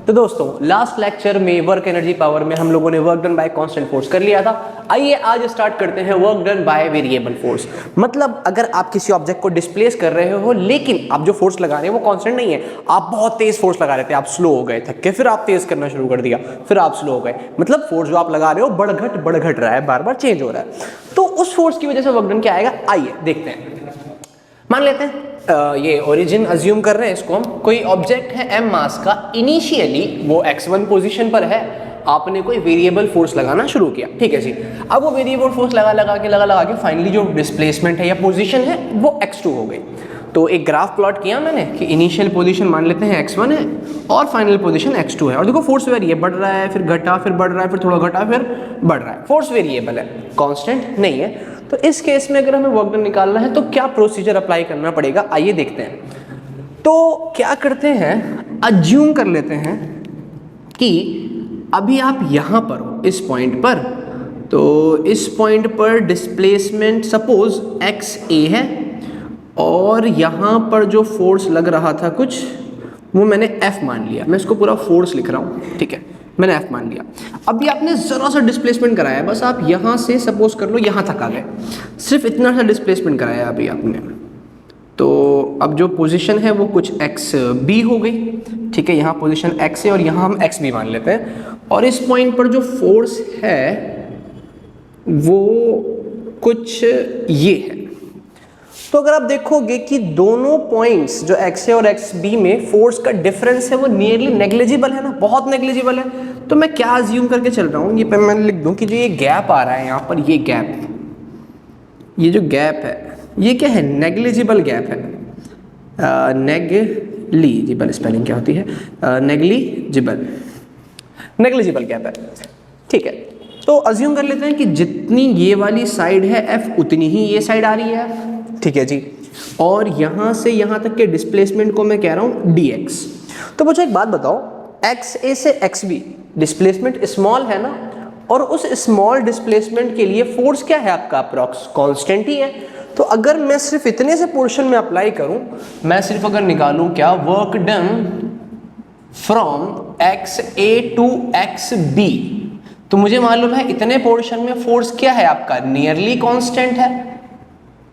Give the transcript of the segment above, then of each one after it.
तो दोस्तों last lecture में वर्क एनर्जी पावर में हम लोगों ने work done bye constant force कर लिया था। आइए आज स्टार्ट करते हैं work done by variable force. मतलब अगर आप किसी ऑब्जेक्ट को डिस्प्लेस कर रहे हो लेकिन आप जो फोर्स लगा रहे हैं वो कांस्टेंट नहीं है, आप बहुत तेज फोर्स लगा रहे थे, आप स्लो हो गए, थक के फिर आप तेज करना शुरू कर दिया, फिर आप स्लो हो गए, मतलब फोर्स जो आप लगा रहे हो बढ़ घट रहा है, बार बार चेंज हो रहा है। तो उस फोर्स की वजह से वर्क डन क्या आएगा, आइए देखते हैं। मान लेते हैं ये ओरिजिन अज्यूम कर रहे हैं इसको हम, कोई ऑब्जेक्ट है m मास का, इनिशियली वो x1 पोजीशन पर है, आपने कोई वेरिएबल फोर्स लगाना शुरू किया, ठीक है जी। अब वो वेरिएबल फोर्स लगा के फाइनली जो डिस्प्लेसमेंट है या पोजीशन है वो x2 हो गई। तो एक ग्राफ प्लॉट किया मैंने कि इनिशियल पोजीशन मान लेते हैं x1 है और फाइनल पोजीशन x2 है, और देखो फोर्स वेरी है, बढ़ रहा है फिर घटा फिर बढ़ रहा है फिर थोड़ा घटा फिर बढ़ रहा है, फोर्स वेरिएबल है, कांस्टेंट नहीं है। तो इस केस में अगर हमें वर्क डन निकालना है तो क्या प्रोसीजर अप्लाई करना पड़ेगा, आइए देखते हैं। तो क्या करते हैं, अज्यूम कर लेते हैं कि अभी आप यहाँ पर हो इस पॉइंट पर, तो इस पॉइंट पर डिस्प्लेसमेंट सपोज XA है और यहाँ पर जो फोर्स लग रहा था कुछ वो मैंने F मान लिया, मैं इसको पूरा फोर्स लिख रहा हूँ, ठीक है, मैंने F मान लिया। अभी आपने ज़रा सा डिस्प्लेसमेंट कराया है, बस आप यहाँ से सपोज कर लो यहाँ तक आ गए, सिर्फ इतना सा डिस्प्लेसमेंट कराया अभी आपने। तो अब जो पोजीशन है वो कुछ XB हो गई, ठीक है, यहाँ पोजीशन X है और यहाँ हम XB मान लेते हैं, और इस पॉइंट पर जो फोर्स है वो कुछ ये है। तो अगर आप देखोगे कि दोनों पॉइंट्स जो x है और xb में फोर्स का डिफरेंस है वो नियरली नेग्लिजिबल है ना, बहुत नेग्लिजिबल है। तो मैं क्या अज्यूम करके चल रहा हूँ, ये पे मैं लिख दूँ कि जो ये गैप आ रहा है यहाँ पर, ये गैप, ये जो गैप है ये क्या है, नेग्लिजिबल गैप है। नेग्लिजिबल स्पेलिंग क्या होती है, नेग्लिजिबल गैप है, ठीक है। तो अज्यूम कर लेते हैं कि जितनी ये वाली साइड है f उतनी ही ये साइड आ रही है, ठीक है जी, और यहाँ से यहाँ तक के डिस्प्लेसमेंट को मैं कह रहा हूँ dx। तो मुझे एक बात बताओ, XA से XB डिस्प्लेसमेंट स्मॉल है ना, और उस स्मॉल डिस्प्लेसमेंट के लिए फोर्स क्या है आपका, अप्रॉक्स कांस्टेंट ही है। तो अगर मैं सिर्फ इतने से पोर्शन में अप्लाई करूं, मैं सिर्फ अगर निकालूं क्या, work done from XA to XB, तो मुझे मालूम है इतने पोर्शन में फोर्स क्या है आपका, नियरली कांस्टेंट है,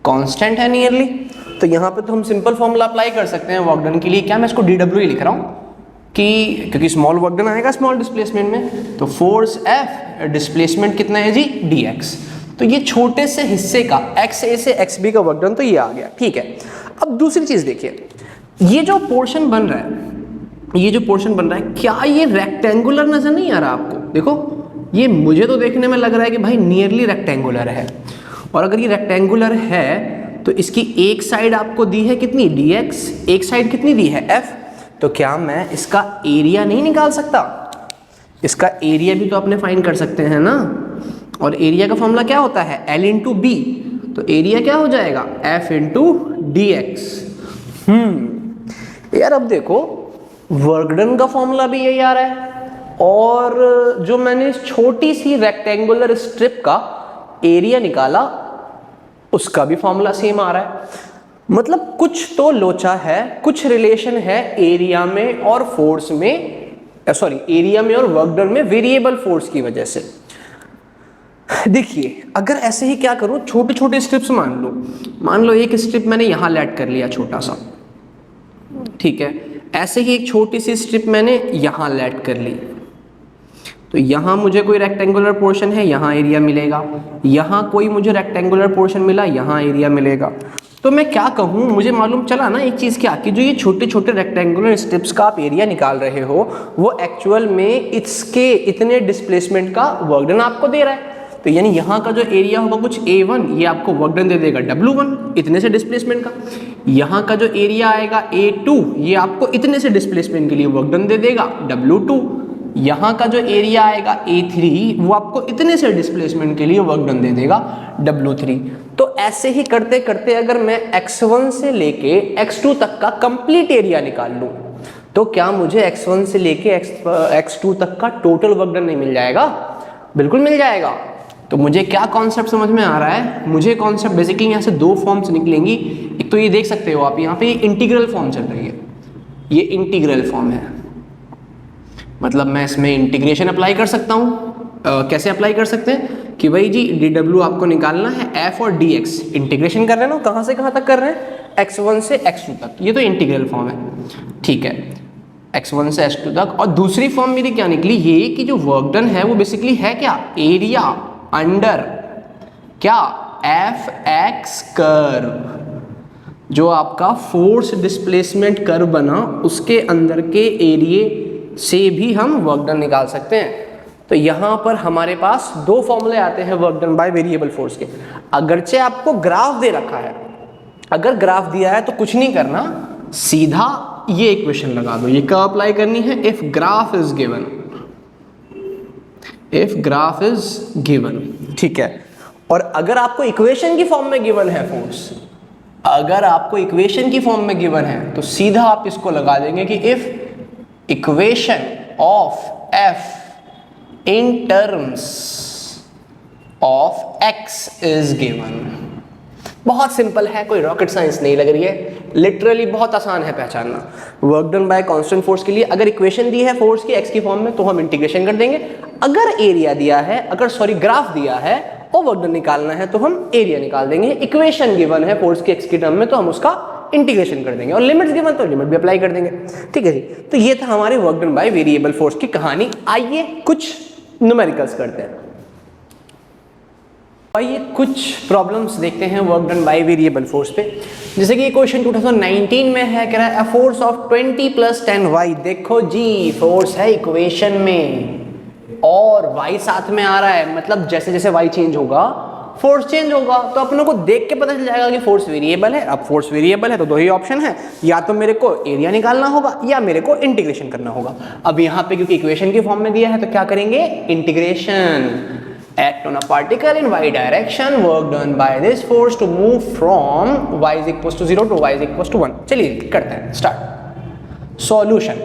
कांस्टेंट है नियरली। तो यहाँ पे तो हम सिंपल फॉर्मूला अप्लाई कर सकते हैं वर्क डन के लिए, क्या मैं इसको DW ही लिख रहा हूँ कि क्योंकि स्मॉल वर्क डन आएगा स्मॉल डिस्प्लेसमेंट में, तो फोर्स F डिस्प्लेसमेंट कितना है जी, dx। तो ये छोटे से हिस्से का XA से XB का वर्क डन तो ये आ गया, ठीक है। अब दूसरी चीज देखिए, ये जो पोर्शन बन रहा है, ये जो पोर्शन बन रहा है, क्या ये रेक्टेंगुलर नजर नहीं आ रहा आपको, देखो ये मुझे तो देखने में लग रहा है कि भाई नियरली रेक्टेंगुलर है, और अगर ये रेक्टेंगुलर है तो इसकी एक साइड आपको दी है कितनी, dx, एक साइड कितनी दी है, f। तो क्या मैं इसका एरिया नहीं निकाल सकता, इसका एरिया भी तो अपने फाइंड कर सकते हैं ना, और एरिया का फॉर्मूला क्या होता है, L इंटू बी, तो एरिया क्या हो जाएगा, F इंटू dx। यार अब देखो वर्क डन का फॉर्मूला भी यही आ रहा है, और जो मैंने इस छोटी सी रेक्टेंगुलर स्ट्रिप का एरिया निकाला उसका भी फॉर्मूला सेम आ रहा है। मतलब कुछ तो लोचा है, कुछ रिलेशन है एरिया में और फोर्स में, सॉरी एरिया में और वर्क डन में वेरिएबल फोर्स की वजह से। देखिए अगर ऐसे ही क्या करूं, छोटे छोटे स्ट्रिप्स मान लो एक स्ट्रिप मैंने यहां लैट कर लिया छोटा सा, ठीक है, ऐसे ही एक छोटी सी स्ट्रिप मैंने यहां लैट कर ली, तो यहाँ मुझे कोई रेक्टेंगुलर पोर्शन है, यहाँ एरिया मिलेगा, यहाँ कोई मुझे रेक्टेंगुलर पोर्शन मिला, यहाँ एरिया मिलेगा। तो मैं क्या कहूँ, मुझे मालूम चला ना एक चीज़ क्या, कि जो ये छोटे छोटे रेक्टेंगुलर स्ट्रिप्स का आप एरिया निकाल रहे हो वो एक्चुअल में इसके इतने डिस्प्लेसमेंट का वर्क डन आपको दे रहा है। तो यानी यहाँ का जो एरिया होगा कुछ A1, ये आपको वर्क डन दे देगा W1 इतने से डिस्प्लेसमेंट का। यहाँ का जो एरिया आएगा A2, ये आपको इतने से डिस्प्लेसमेंट के लिए वर्क डन दे देगा W2। यहाँ का जो एरिया आएगा A3, वो आपको इतने से डिस्प्लेसमेंट के लिए वर्क डन दे देगा W3। तो ऐसे ही करते करते अगर मैं x1 से लेके x2 तक का कंप्लीट एरिया निकाल लूँ, तो क्या मुझे x1 से लेके x2 तक का टोटल वर्क डन नहीं मिल जाएगा? बिल्कुल मिल जाएगा। तो मुझे क्या कॉन्सेप्ट समझ में आ रहा है, मुझे कॉन्सेप्ट बेसिकली यहाँ से दो फॉर्म्स निकलेंगी। एक तो ये देख सकते हो आप यहाँ पे इंटीग्रल फॉर्म चल रही है, ये इंटीग्रल फॉर्म है, मतलब मैं इसमें इंटीग्रेशन अप्लाई कर सकता हूँ। कैसे अप्लाई कर सकते हैं कि भाई जी dw आपको निकालना है f और dx, इंटीग्रेशन कर रहे हैं ना, कहाँ से कहाँ तक कर रहे हैं, x1 से x2 तक, ये तो इंटीग्रल फॉर्म है, ठीक है, x1 से x2 तक। और दूसरी फॉर्म मेरी क्या निकली, ये कि जो वर्क डन है वो बेसिकली है क्या, एरिया अंडर क्या, एफ एक्स कर्व, जो आपका फोर्स डिस्प्लेसमेंट कर्व बना उसके अंदर के एरिए से भी हम वर्क डन निकाल सकते हैं। तो यहाँ पर हमारे पास दो फॉर्मूले आते हैं work done by variable force के। अगरचे आपको ग्राफ दे रखा है, अगर ग्राफ दिया है तो कुछ नहीं करना, सीधा ये इक्वेशन लगा दो। ये कब अप्लाई करनी है, if graph is given, if graph is given, ठीक है। और अगर आपको इक्वेशन की फॉर्म में गिवन है फोर्स, अगर आपको इक्वेशन की फॉर्म में गिवन है तो सीधा आप इसको लगा देंगे कि if equation of F in terms of x is given. बहुत सिंपल है, कोई रॉकेट साइंस नहीं लग रही है, लिटरली बहुत आसान है पहचानना। Work done bye constant force के लिए अगर इक्वेशन दी है फोर्स की एक्स की फॉर्म में तो हम इंटीग्रेशन कर देंगे, अगर एरिया दिया है, अगर सॉरी ग्राफ दिया है और वर्क डन निकालना है तो हम एरिया निकाल देंगे। इक्वेशन गिवन है फोर्स की एक्स की टर्म में तो हम उसका इंटीग्रेशन कर देंगे, और लिमिट्स गिवन तो लिमिट भी अप्लाई कर देंगे, ठीक है जी। तो ये था हमारे work done by variable force की कहानी। आइए कुछ न्यूमेरिकल्स करते हैं। आइए कुछ प्रॉब्लम्स देखते हैं work done by variable force पे। जैसे कि ये क्वेश्चन 2019 में है, कह रहा है अ फोर्स ऑफ 20 + 10y। देखो जी फोर्स है इक्वेशन में और y साथ में आ रहा है, मतलब जैसे जैसे y चेंज होगा फोर्स चेंज होगा, तो अपनों को देख के पता चल जाएगा कि फोर्स वेरिएबल है। अब फोर्स वेरिएबल है तो दो ही ऑप्शन है, या तो मेरे को एरिया निकालना होगा या मेरे को इंटीग्रेशन करना होगा। अब यहाँ पे क्योंकि इक्वेशन की फॉर्म में दिया है तो क्या करेंगे, integration. Act on a particle in y direction, work done by this force to move from y = 0 to y = 1। चलिए करते हैं स्टार्ट। सॉल्यूशन,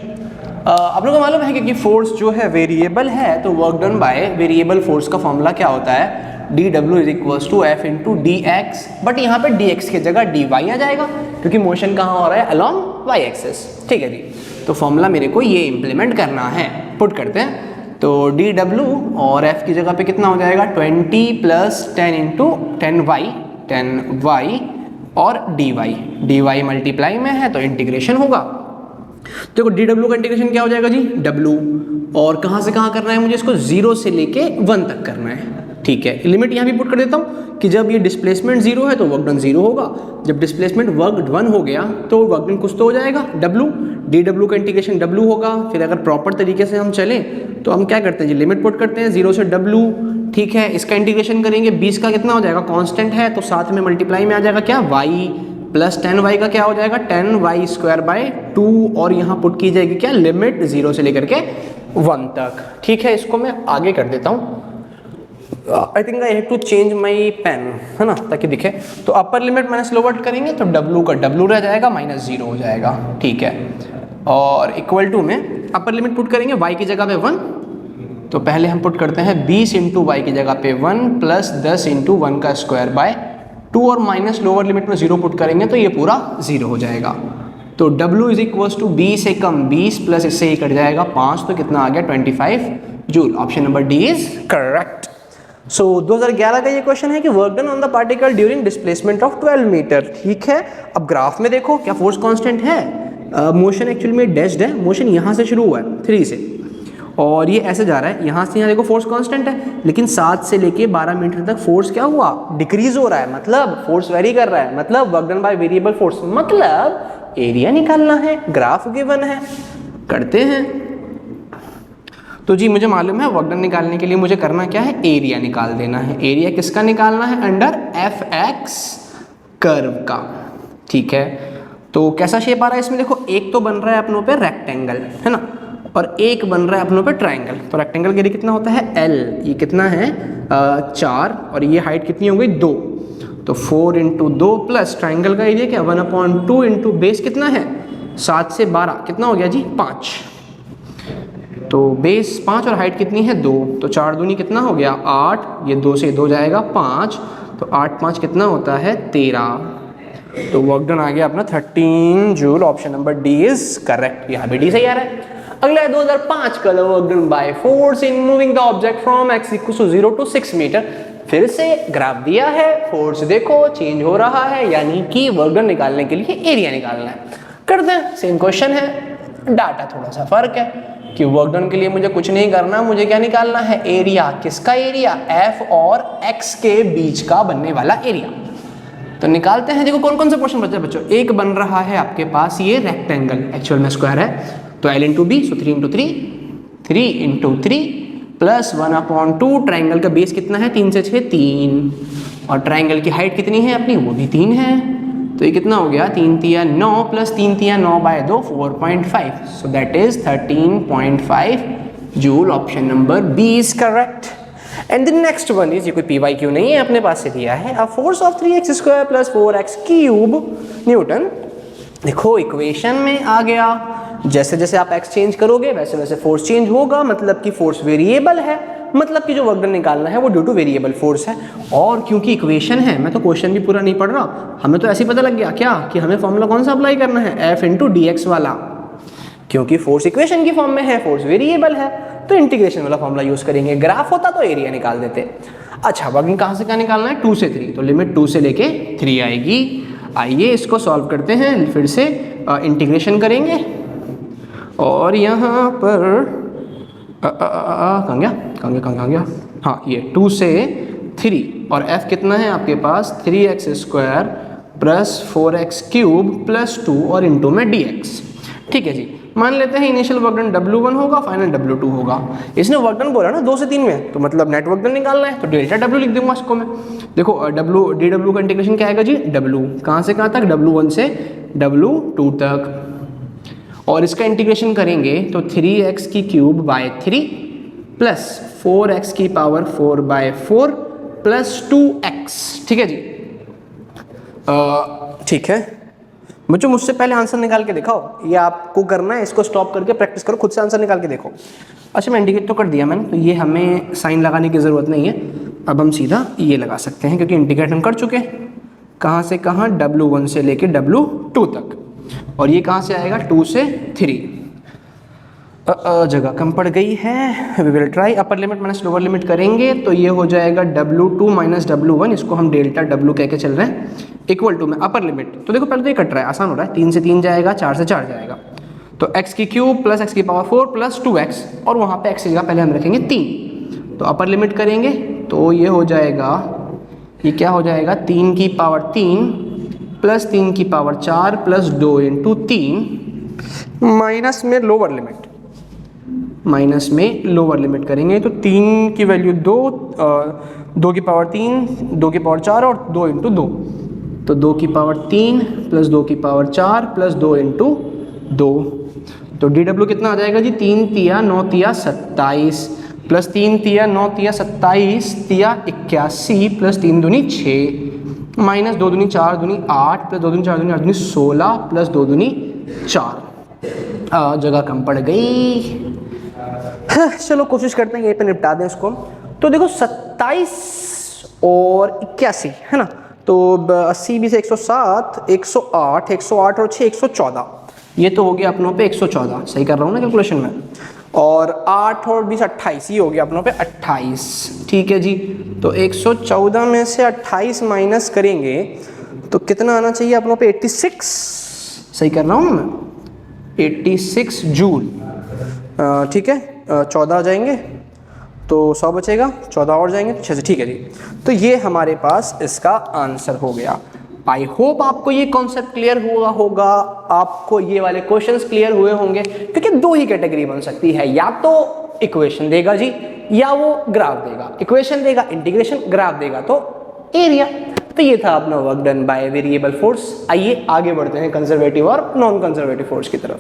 आप लोगों को मालूम है क्योंकि फोर्स जो है वेरिएबल है तो work done by variable force का फॉर्मूला क्या होता है, dw = f × dx, बट यहाँ पे dx की जगह dy आ जाएगा क्योंकि मोशन कहाँ हो रहा है, अलोंग y एक्सिस, ठीक है जी। तो फॉर्मूला मेरे को ये इंप्लीमेंट करना है, पुट करते हैं। तो dw और f की जगह पे कितना हो जाएगा, 20 + 10 × 10y और dy मल्टीप्लाई में है तो इंटीग्रेशन होगा। देखो dw का इंटीग्रेशन क्या हो जाएगा जी, w, और कहाँ से कहाँ करना है मुझे, इसको 0 से लेके 1 तक करना है, ठीक है। लिमिट यहाँ भी पुट कर देता हूँ कि जब ये डिस्प्लेसमेंट 0 है तो वर्क डन 0 होगा, जब डिस्प्लेसमेंट वर्क 1 हो गया तो वर्क डन कुछ तो हो जाएगा, w, dw का इंटीग्रेशन w होगा। फिर अगर प्रॉपर तरीके से हम चलें तो हम क्या करते हैं जी, लिमिट पुट करते हैं 0 से w, ठीक है। इसका इंटीग्रेशन करेंगे, 20 का कितना हो जाएगा, कांस्टेंट है तो साथ में मल्टीप्लाई में आ जाएगा क्या, y + 10y का क्या हो जाएगा, 10y² / 2, और यहाँ पुट की जाएगी क्या, लिमिट 0 से लेकर के 1 तक, ठीक है। इसको मैं आगे कर देता हूँ, I think I have to change my pen, है ना, ताकि दिखे। तो अपर लिमिट माइनस लोअर करेंगे तो w का w रह जाएगा, -0 हो जाएगा, ठीक है। और इक्वल टू में अपर लिमिट पुट करेंगे y की जगह पे 1, तो पहले हम पुट करते हैं 20 × y की जगह पे 1 + 10 × 1² / 2, और माइनस लोअर लिमिट में 0 पुट करेंगे तो ये पूरा 0 हो जाएगा। तो w = 20 से कम 20 प्लस इससे ही कट जाएगा 5, तो कितना आ गया, 25 joule. Option number D is correct. So 2011 का ये क्वेश्चन है कि work done on the particle during displacement of 12 metre, ठीक है। अब ग्राफ में देखो क्या फोर्स कांस्टेंट है, मोशन एक्चुअली में डैश्ड है, मोशन यहाँ से शुरू हुआ है 3 से और ये ऐसे जा रहा है, यहाँ से यहाँ देखो फोर्स कांस्टेंट है, लेकिन 7 से लेके 12 मीटर तक फोर्स क्या हुआ, डिक्रीज हो रहा है, मतलब फोर्स वेरी कर रहा है, मतलब work done by variable force, मतलब एरिया निकालना है, ग्राफ गिवन है, करते हैं। तो जी मुझे मालूम है वर्क डन निकालने के लिए मुझे करना क्या है, एरिया निकाल देना है। एरिया किसका निकालना है, अंडर एफ एक्स कर्व का, ठीक है। तो कैसा शेप आ रहा है इसमें, देखो एक तो बन रहा है अपनों पे रेक्टेंगल, है ना, और एक बन रहा है अपनों पे ट्राइंगल। तो रेक्टेंगल के लिए कितना होता है, l, ये कितना है 4, और ये हाइट कितनी हो गई 2, तो 4 × 2 प्लस ट्राइंगल का एरिया क्या 1/2 इंटू बेस कितना है 7 से 12 कितना हो गया जी 5, तो बेस 5 और हाइट कितनी है 2, तो 4 दूनी कितना हो गया 8, ये 2 से 2 जाएगा 5, तो 8 5 कितना होता है 13, तो वर्क डन आ गया अपना 13 joule. Option number D is correct, यहाँ भी डी सही आ रहा है। अगला है 2005 का work done by force in moving the object from x equal to 0 to 6 metre. फिर से ग्राफ दिया है, फोर्स देखो चेंज हो रहा है, यानी कि वर्क डन निकालने के लिए एरिया निकालना है। करते हैं, सेम क्वेश्चन है, डाटा थोड़ा सा फर्क है कि वर्क डन के लिए मुझे कुछ नहीं करना, मुझे क्या निकालना है, एरिया। किसका एरिया, f और x के बीच का बनने वाला एरिया। तो निकालते हैं। देखो कौन कौन से क्वेश्चन बचे बच्चों, एक बन रहा है आपके पास ये रेक्टेंगल, एक्चुअल में स्क्वायर है, तो l इंटू बी, सो 3 इंटू 3, 3 इंटू 3 प्लस 1/2। ट्राइंगल का बेस कितना है, 3 से 6 3, और ट्राइंगल की हाइट कितनी है अपनी, वो भी 3 है। तो ये कितना हो गया, 3 तिया 9 प्लस 3 तिया 9 by 2 4.5, so that is 13.5 joule. Option number B is correct. And the next one is, ये कोई PYQ नहीं है, अपने पास से दिया है, a force of 3x square plus 4x cube Newton. देखो इक्वेशन में आ गया, जैसे जैसे आप x चेंज करोगे वैसे वैसे फोर्स चेंज होगा, मतलब कि फोर्स वेरिएबल है, मतलब कि जो वर्क डन निकालना है वो ड्यू टू वेरिएबल फोर्स है। और क्योंकि इक्वेशन है, मैं तो क्वेश्चन भी पूरा नहीं पढ़ रहा, हमें तो ऐसे ही पता लग गया क्या कि हमें फॉर्मूला कौन सा अप्लाई करना है, f इंटू dx वाला, क्योंकि फोर्स इक्वेशन की फॉर्म में है, फोर्स वेरिएबल है, तो इंटीग्रेशन वाला फॉर्मूला यूज करेंगे। ग्राफ होता तो एरिया निकाल देते। अच्छा, वर्क डन कहाँ से क्या निकालना है, 2 से 3, तो लिमिट 2 से लेके 3 आएगी। आइए इसको सॉल्व करते हैं, फिर से इंटीग्रेशन करेंगे, और यहाँ पर कहाँ गया, हाँ ये 2 से 3, और f कितना है आपके पास, 3x square plus 4x cube plus 2 और इंटू में dx। ठीक है जी, मान लेते हैं इनिशियल वर्क डन W1 होगा, फाइनल W2 होगा। इसने वर्क डन बोला ना 2 से 3 में, तो मतलब नेट वर्क डन निकालना है, तो डेल्टा W लिख दूंगा इसको मैं। देखो dW का इंटीग्रेशन क्या आएगा जी, W कहाँ से कहाँ तक, W1 से W2 तक, और इसका इंटीग्रेशन करेंगे तो 3x की क्यूब बाय 3 प्लस 4x की पावर 4 बाय 4 प्लस 2x। ठीक है जी, ठीक है बच्चों, मुझसे पहले आंसर निकाल के दिखाओ, ये आपको करना है, इसको स्टॉप करके प्रैक्टिस करो, खुद से आंसर निकाल के देखो। अच्छा, मैं इंडिकेट तो कर दिया मैंने, तो ये हमें साइन लगाने की ज़रूरत नहीं है, अब हम सीधा ये लगा सकते हैं, क्योंकि इंडिकेट हम कर चुके हैं। कहाँ से कहाँ, W1 से लेके W2 तक, और ये कहाँ से आएगा, 2 से 3। जगह कम पड़ गई है, we will try. Upper limit minus lower limit करेंगे तो ये हो जाएगा W2 माइनस W1, इसको हम डेल्टा W कह के चल रहे हैं, इक्वल टू में अपर लिमिट। तो देखो पहले तो ये कट रहा है, आसान हो रहा है, 3 से 3 जाएगा, 4 से 4 जाएगा, तो x की क्यूब प्लस x की पावर 4 प्लस 2x, और वहाँ पे x की जगह पहले हम रखेंगे 3, तो अपर लिमिट करेंगे तो ये हो जाएगा, ये क्या हो जाएगा, 3 की पावर 3 प्लस 3 की पावर 4 प्लस 2 इंटू 3, माइनस में लोअर लिमिट, माइनस में लोअर लिमिट करेंगे तो 3 की वैल्यू 2, 2 की पावर 3, 2 की पावर 4 और 2 इंटू 2, तो 2 की पावर 3 प्लस 2 की पावर 4 प्लस 2 इंटू 2, तो DW कितना आ जाएगा जी, 3 तिया 9 तिया 27 प्लस 3 तिया 9 तिया 27 तिया 81 प्लस 3 दूनी 6 माइनस 2 दूनी 4 दूनी 8 प्लस 2 दूनी 4 दूनी 8 दूनी 16 प्लस 2 दूनी 4। जगह कम पड़ गई। चलो कोशिश करते हैं यहीं पे निपटा दें इसको। तो देखो 27 और 81 है ना, तो 80 भी से 107, 108, 108 और 6 114, ये तो हो गया अपनों पे 114, सही कर रहा हूँ ना कैलकुलेशन में, और 8 और 20 28, ये हो गया अपनों पे 28। ठीक है जी, तो 114 में से 28 माइनस करेंगे तो कितना आना चाहिए अपनों पे, 86, सही कर रहा हूँ मैं, 86 जूल। ठीक है, 14 आ जाएंगे तो 100 बचेगा, 14 और जाएंगे तो 6 से। ठीक है जी, तो ये हमारे पास इसका आंसर हो गया। आई होप आपको ये कॉन्सेप्ट क्लियर हुआ होगा, आपको ये वाले क्वेश्चंस क्लियर हुए होंगे, क्योंकि 2 ही कैटेगरी बन सकती है, या तो इक्वेशन देगा जी या वो ग्राफ देगा, इक्वेशन देगा इंटीग्रेशन, ग्राफ देगा तो एरिया। तो ये था अपना work done by variable force. आइए आगे बढ़ते हैं कंजर्वेटिव और नॉन कंजर्वेटिव फोर्स की तरफ।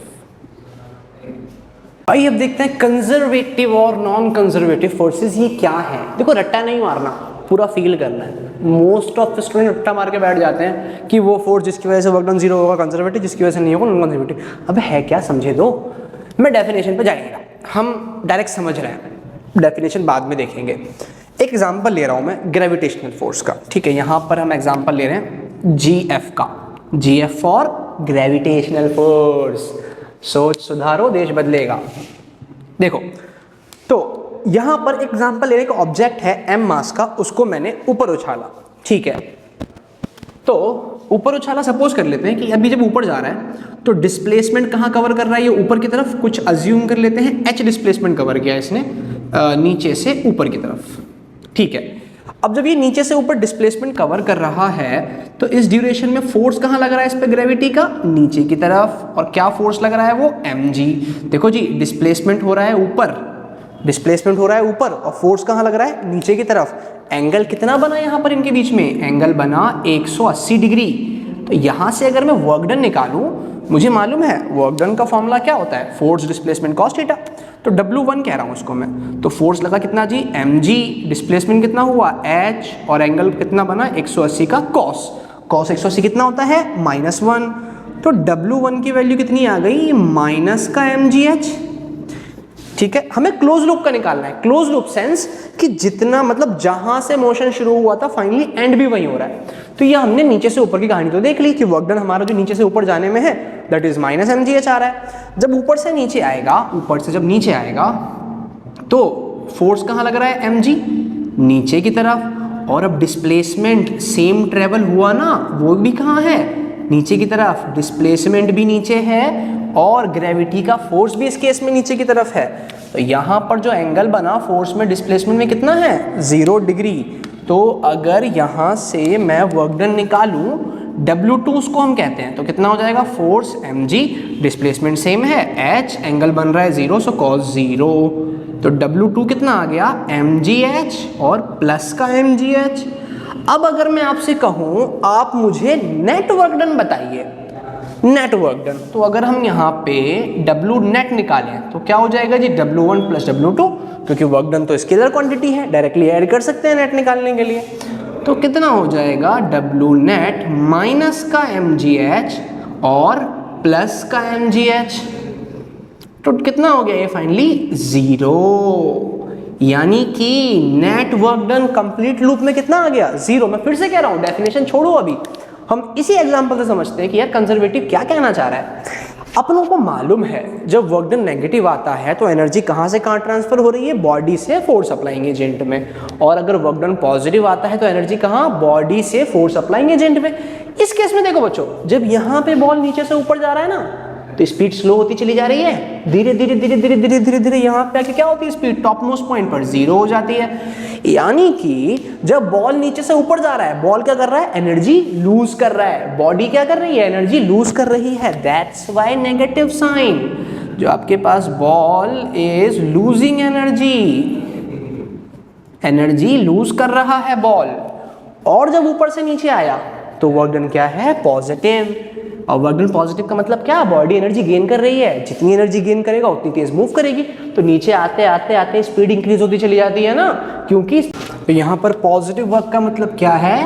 आइए अब देखते हैं कंजर्वेटिव और नॉन कंजर्वेटिव फोर्सेस ये क्या है। देखो रट्टा नहीं मारना, पूरा फील करना है। मोस्ट ऑफ स्टूडेंट रट्टा मार के बैठ जाते हैं कि वो फोर्स जिसकी वजह से वर्क डन 0 होगा कंजर्वेटिव, जिसकी वजह से नहीं होगा नॉन कंजर्वेटिव। अब है क्या, समझे दो, मैं डेफिनेशन पे जाएगा, हम डायरेक्ट समझ रहे हैं, डेफिनेशन बाद में देखेंगे। एक एग्जांपल ले रहा हूं मैं ग्रेविटेशनल फोर्स का, ठीक है। यहां पर हम एग्जांपल ले रहे हैं GF का, GF फॉर ग्रेविटेशनल फोर्स। सोच सुधारो, देश बदलेगा। देखो, तो यहां पर एग्जांपल ले रहे, एक ऑब्जेक्ट है m मास का, उसको मैंने ऊपर उछाला, ठीक है। तो ऊपर उछाला, सपोज कर लेते हैं कि अभी जब ऊपर जा रहा है तो डिस्प्लेसमेंट कहाँ कवर कर रहा है, ये ऊपर की तरफ, कुछ अज्यूम कर लेते हैं h डिस्प्लेसमेंट कवर किया इसने नीचे से ऊपर की तरफ, ठीक है। अब जब ये नीचे से ऊपर डिस्प्लेसमेंट कवर कर रहा है तो इस ड्यूरेशन में फोर्स कहाँ लग रहा है इस पे ग्रेविटी का, नीचे की तरफ, और क्या फोर्स लग रहा है वो mg। देखो जी, डिस्प्लेसमेंट हो रहा है ऊपर, डिस्प्लेसमेंट हो रहा है ऊपर, और फोर्स कहाँ लग रहा है, नीचे की तरफ। एंगल कितना बना यहाँ पर इनके बीच में, एंगल बना 180 डिग्री। तो यहाँ से अगर मैं वर्क डन निकालूं, मुझे मालूम है वर्क डन का फॉर्मूला क्या होता है, फोर्स डिस्प्लेसमेंट कॉस थीटा। तो W1 कह रहा हूँ उसको मैं, तो फोर्स लगा कितना जी, mg, डिस्प्लेसमेंट कितना हुआ h, और एंगल कितना बना 180 का कॉस, कॉस 180 कितना होता है -1। तो W1 की वैल्यू कितनी आ गई, माइनस का mgh, ठीक है। हमें क्लोज लूप का निकालना है, क्लोज लूप सेंस कि जितना मतलब जहां से मोशन शुरू हुआ था फाइनली एंड भी वही हो रहा है। तो ये हमने नीचे से ऊपर की कहानी तो देख ली कि वर्क डन हमारा जो नीचे से ऊपर जाने में है दैट इज माइनस mgh आ रहा है। जब ऊपर से नीचे आएगा, ऊपर से जब नीचे आएगा तो फोर्स कहाँ लग रहा है, mg, नीचे की तरफ। और अब डिस्प्लेसमेंट सेम ट्रेवल हुआ ना, वो भी कहाँ है, नीचे की तरफ, डिस्प्लेसमेंट भी नीचे है और ग्रेविटी का फोर्स भी इस केस में नीचे की तरफ है। तो यहाँ पर जो एंगल बना फोर्स में डिस्प्लेसमेंट में कितना है, 0 डिग्री। तो अगर यहाँ से मैं वर्क डन निकालूं, W2 उसको हम कहते हैं, तो कितना हो जाएगा, फोर्स mg, डिस्प्लेसमेंट सेम है, h, एंगल बन रहा है 0, सो cos 0। तो W2 कितना आ गया, mgh और प्लस का mgh। अब अगर मैं आपसे कहूं आप मुझे नेट वर्क डन बताइए, नेट वर्क डन, तो अगर हम यहाँ पे W नेट निकालें तो क्या हो जाएगा जी, W1 प्लस W2, क्योंकि वर्क डन तो स्केलर क्वांटिटी है, डायरेक्टली ऐड कर सकते हैं नेट निकालने के लिए। तो कितना हो जाएगा, W नेट माइनस का mgh और प्लस का mgh, तो कितना हो गया ये फाइनली 0। यानी कि net work done complete loop में कितना आ गया, 0। मैं फिर से कह रहा हूं, डेफिनेशन छोड़ो, अभी हम इसी एग्जांपल से समझते हैं कि यार कंजर्वेटिव क्या कहना चाह रहा है। अपनों को मालूम है जब वर्क डन नेगेटिव आता है तो एनर्जी कहाँ से कहाँ ट्रांसफर हो रही है, बॉडी से फोर्स अप्लाइंग एजेंट में। और अगर वर्क डन पॉजिटिव आता है तो एनर्जी कहाँ, बॉडी से फोर्स अप्लाइंग एजेंट में। इस केस में देखो बच्चों, जब यहाँ पे बॉल नीचे से ऊपर जा रहा है ना तो स्पीड स्लो होती चली जा रही है, धीरे धीरे धीरे धीरे धीरे धीरे धीरे यहाँ पे आके क्या होती है, स्पीड टॉप मोस्ट पॉइंट पर 0 हो जाती है। यानी कि जब बॉल नीचे से ऊपर जा रहा है, बॉल क्या कर रहा है, एनर्जी लूज कर रहा है, बॉडी क्या कर रही है, एनर्जी लूज कर रही है। दैट्स व्हाई नेगेटिव साइन, जो आपके पास ball is losing energy, energy lose कर रहा है बॉल। और जब ऊपर से नीचे आया तो वर्क डन क्या है, पॉजिटिव। और वर्क डन पॉजिटिव का मतलब क्या, बॉडी एनर्जी गेन कर रही है, जितनी एनर्जी गेन करेगा उतनी तेज मूव करेगी। तो नीचे आते आते आते स्पीड इंक्रीज होती चली जाती है ना, क्योंकि तो यहाँ पर पॉजिटिव वर्क का मतलब क्या है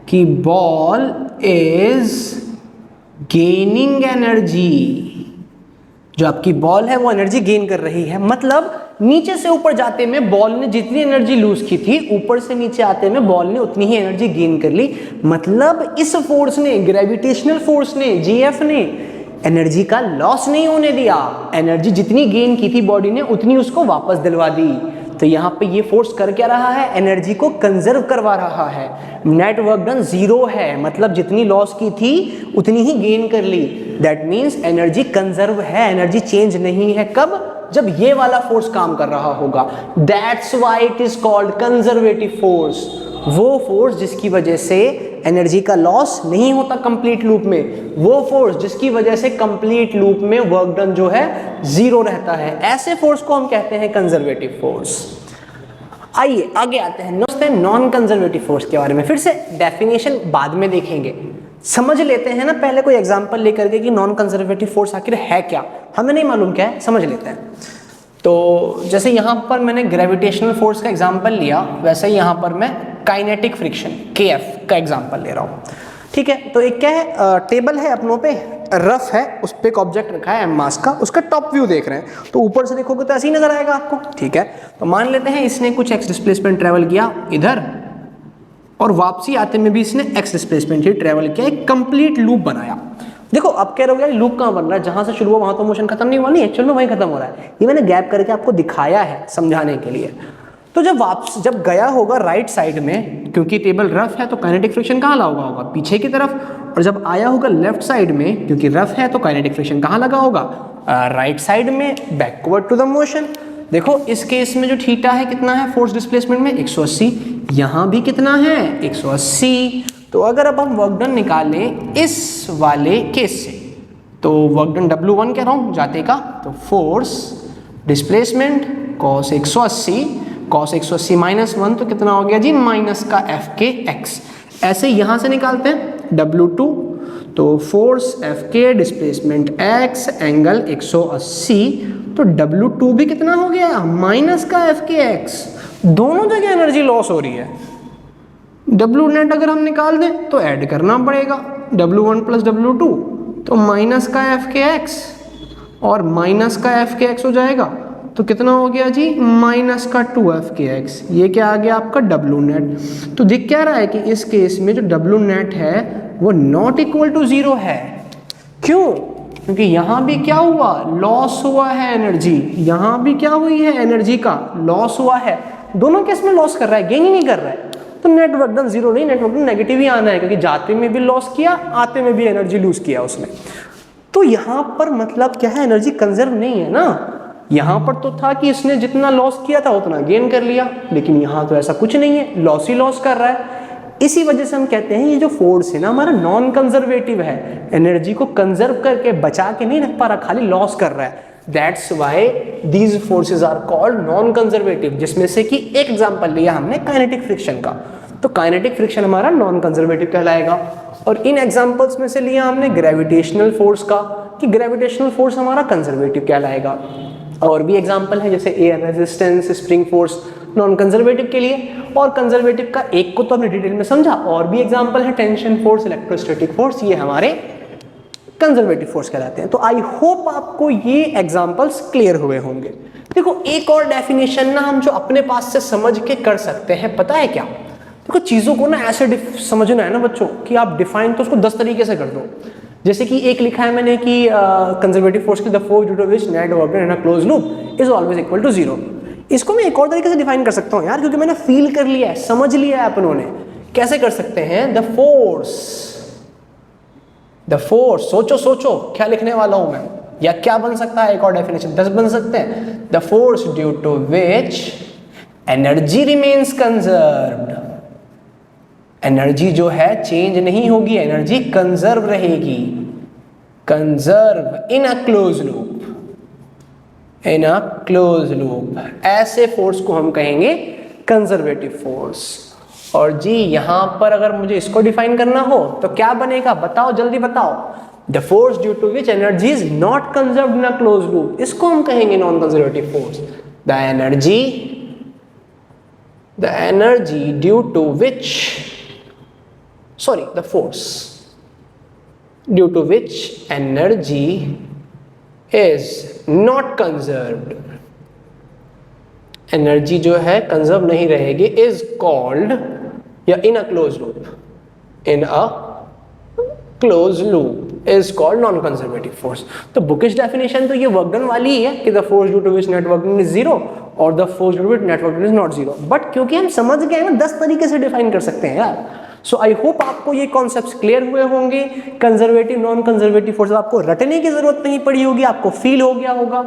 कि बॉल इज गेनिंग एनर्जी, जो आपकी बॉल है वो एनर्जी गेन कर रही है। मतलब नीचे से ऊपर जाते में बॉल ने जितनी एनर्जी लूज की थी, ऊपर से नीचे आते में बॉल ने उतनी ही एनर्जी गेन कर ली। मतलब इस फोर्स ने, ग्रेविटेशनल फोर्स ने, जीएफ ने एनर्जी का लॉस नहीं होने दिया, एनर्जी जितनी गेन की थी बॉडी ने उतनी उसको वापस दिलवा दी। तो यहाँ पे ये फोर्स कर क्या रहा है, एनर्जी को कंजर्व करवा रहा है। नेट वर्क डन 0 है, मतलब जितनी लॉस की थी उतनी ही गेन कर ली। दैट मीन्स एनर्जी कंजर्व है, एनर्जी चेंज नहीं है। कब, जब ये वाला फोर्स काम कर रहा होगा। That's why it is called conservative force, वो फोर्स जिसकी वजह से एनर्जी का लॉस नहीं होता कंप्लीट लूप में, वो फोर्स जिसकी वजह से कंप्लीट लूप में वर्क डन जो है 0 रहता है। ऐसे फोर्स को हम कहते हैं कंजर्वेटिव फोर्स। आइए आगे आते हैं नॉन कंजर्वेटिव फोर्स के बारे में। फिर से डेफिनेशन बाद में देखेंगे, समझ लेते हैं ना पहले कोई एग्जांपल लेकर के कि नॉन कंजर्वेटिव फोर्स आखिर है क्या, हमें नहीं मालूम क्या है, समझ लेते हैं। तो जैसे यहाँ पर मैंने ग्रेविटेशनल फोर्स का एग्जांपल लिया, वैसे ही यहाँ पर मैं काइनेटिक फ्रिक्शन KF का एग्जांपल ले रहा हूँ। ठीक है, तो एक क्या है, टेबल है अपनों पे, रफ है, उस पर एक ऑब्जेक्ट रखा है m मास का, उसका टॉप व्यू देख रहे हैं। तो ऊपर से देखोगे तो ऐसे ही नजर आएगा आपको। ठीक है, तो मान लेते हैं इसने कुछ x डिस्प्लेसमेंट ट्रेवल किया इधर, और वापसी आते में भी इसने x डिस्प्लेसमेंट ही ट्रेवल किया, एक कंप्लीट लूप बनाया। देखो अब कह रहे हो यार लूप कहाँ बन रहा है, जहां से शुरू हुआ वहां तो मोशन खत्म नहीं हुआ, नहीं एक्चुअल में वहीं खत्म हो रहा है। ये मैंने गैप करके आपको दिखाया है समझाने के लिए। तो जब गया होगा राइट साइड में, क्योंकि टेबल रफ है तो काइनेटिक फ्रिक्शन कहाँ लगा होगा, पीछे की तरफ, और जब आया होगा लेफ्ट साइड में, क्योंकि रफ है तो काइनेटिक फ्रिक्शन कहाँ लगा होगा, राइट साइड में, बैकवर्ड टू द मोशन। देखो इस केस में जो थीटा है कितना है फोर्स डिस्प्लेसमेंट में 180, यहाँ भी कितना है 180। तो अगर अब हम वर्क डन निकालें इस वाले केस से, तो वर्क डन W1 कह रहा हूँ जाते का, तो फोर्स डिस्प्लेसमेंट cos 180, cos 180 -1 तो कितना हो गया जी माइनस का एफ के एक्स। ऐसे यहाँ से निकालते हैं W2, तो फोर्स एफ के डिस्प्लेसमेंट x एंगल 180, तो W2 भी कितना हो गया माइनस का एफ के एक्स। दोनों जगह एनर्जी लॉस हो रही है। W नेट अगर हम निकाल दें तो ऐड करना पड़ेगा W1 प्लस W2, तो माइनस का एफ के एक्स और माइनस का एफ के एक्स हो जाएगा, तो कितना हो गया जी माइनस का 2f के एक्स। ये क्या आ गया आपका W नेट। तो दिख क्या रहा है कि इस केस में जो W नेट है वो नॉट इक्वल टू 0 है। क्यों? क्योंकि यहाँ भी क्या हुआ लॉस हुआ है एनर्जी, यहाँ भी क्या हुई है एनर्जी का लॉस हुआ है। दोनों केस में लॉस कर रहा है, गेन ही नहीं कर रहा है। तो नेट वर्क डन 0 नहीं, नेट वर्क डन नेगेटिव ही आना है, क्योंकि जाते में भी लॉस किया आते में भी एनर्जी लूज किया उसने। तो यहाँ पर मतलब क्या है एनर्जी कंजर्व नहीं है ना। यहाँ पर तो था कि इसने जितना लॉस किया था उतना गेन कर लिया, लेकिन यहाँ तो ऐसा कुछ नहीं है, लॉस ही लॉस कर रहा है। इसी वजह से हम कहते हैं ये जो फोर्स है ना हमारा नॉन कंजर्वेटिव है, एनर्जी को कंजर्व करके बचा के नहीं रख पा रहा, खाली लॉस कर रहा है। That's why these forces are called non conservative, जिसमें से कि एक एग्जांपल लिया हमने काइनेटिक फ्रिक्शन का, तो काइनेटिक फ्रिक्शन हमारा नॉन कंजर्वेटिव कहलाएगा। और इन एग्जांपल्स में से लिया हमने ग्रेविटेशनल फोर्स का, कि ग्रेविटेशनल फोर्स हमारा कंजर्वेटिव कहलाएगा। और भी एग्जांपल है जैसे air resistance, spring force, non conservative के लिए। और कंजर्वेटिव का एक को तो हमने डिटेल में समझा, और भी एग्जांपल है टेंशन फोर्स, इलेक्ट्रोस्टैटिक फोर्स, ये हमारे कंजर्वेटिव फोर्स कहलाते हैं। तो आई होप आपको ये एग्जांपल्स क्लियर हुए होंगे। देखो एक और डेफिनेशन ना हम जो अपने पास से समझ के कर सकते हैं, पता है क्या? देखो चीज़ों को ना ऐसे समझना है ना बच्चों कि आप डिफाइन तो उसको 10 तरीके से कर दो। जैसे कि एक लिखा है मैंने कि कंजर्वेटिव फोर्स की the force due to which net work done in a close loop is always equal to 0। इसको मैं एक और तरीके से डिफाइन कर सकता हूँ यार, क्योंकि मैंने फील कर लिया है, समझ लिया है अपनों ने। कैसे कर सकते हैं? द फोर्स, सोचो क्या लिखने वाला हूं मैं, या क्या बन सकता है एक और डेफिनेशन, 10 बन सकते हैं। The force due to which energy remains conserved, energy जो है चेंज नहीं होगी, एनर्जी कंजर्व रहेगी, conserve in a close loop, in a close loop. ऐसे फोर्स को हम कहेंगे कंजर्वेटिव फोर्स। और जी यहां पर अगर मुझे इसको डिफाइन करना हो तो क्या बनेगा, बताओ जल्दी बताओ। The force due to which energy is not conserved in a close loop, इसको हम कहेंगे non conservative force. The energy due to which the force due to which energy is not conserved, energy जो है conserve नहीं रहेगी, is called, या in a close loop, in a close loop is called non conservative force. तो bookish definition तो ये work done वाली ही है कि the force due to which net work done is 0 और the force due to which net work done is not 0। But क्योंकि हम समझ गए ना 10 तरीके से डिफाइन कर सकते हैं यार। सो आई होप आपको ये कॉन्सेप्ट्स क्लियर हुए होंगे। कंजर्वेटिव नॉन कंजर्वेटिव फोर्स आपको रटने की जरूरत नहीं पड़ी होगी, आपको फील हो गया होगा।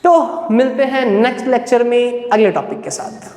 तो मिलते हैं नेक्स्ट लेक्चर में अगले टॉपिक के साथ।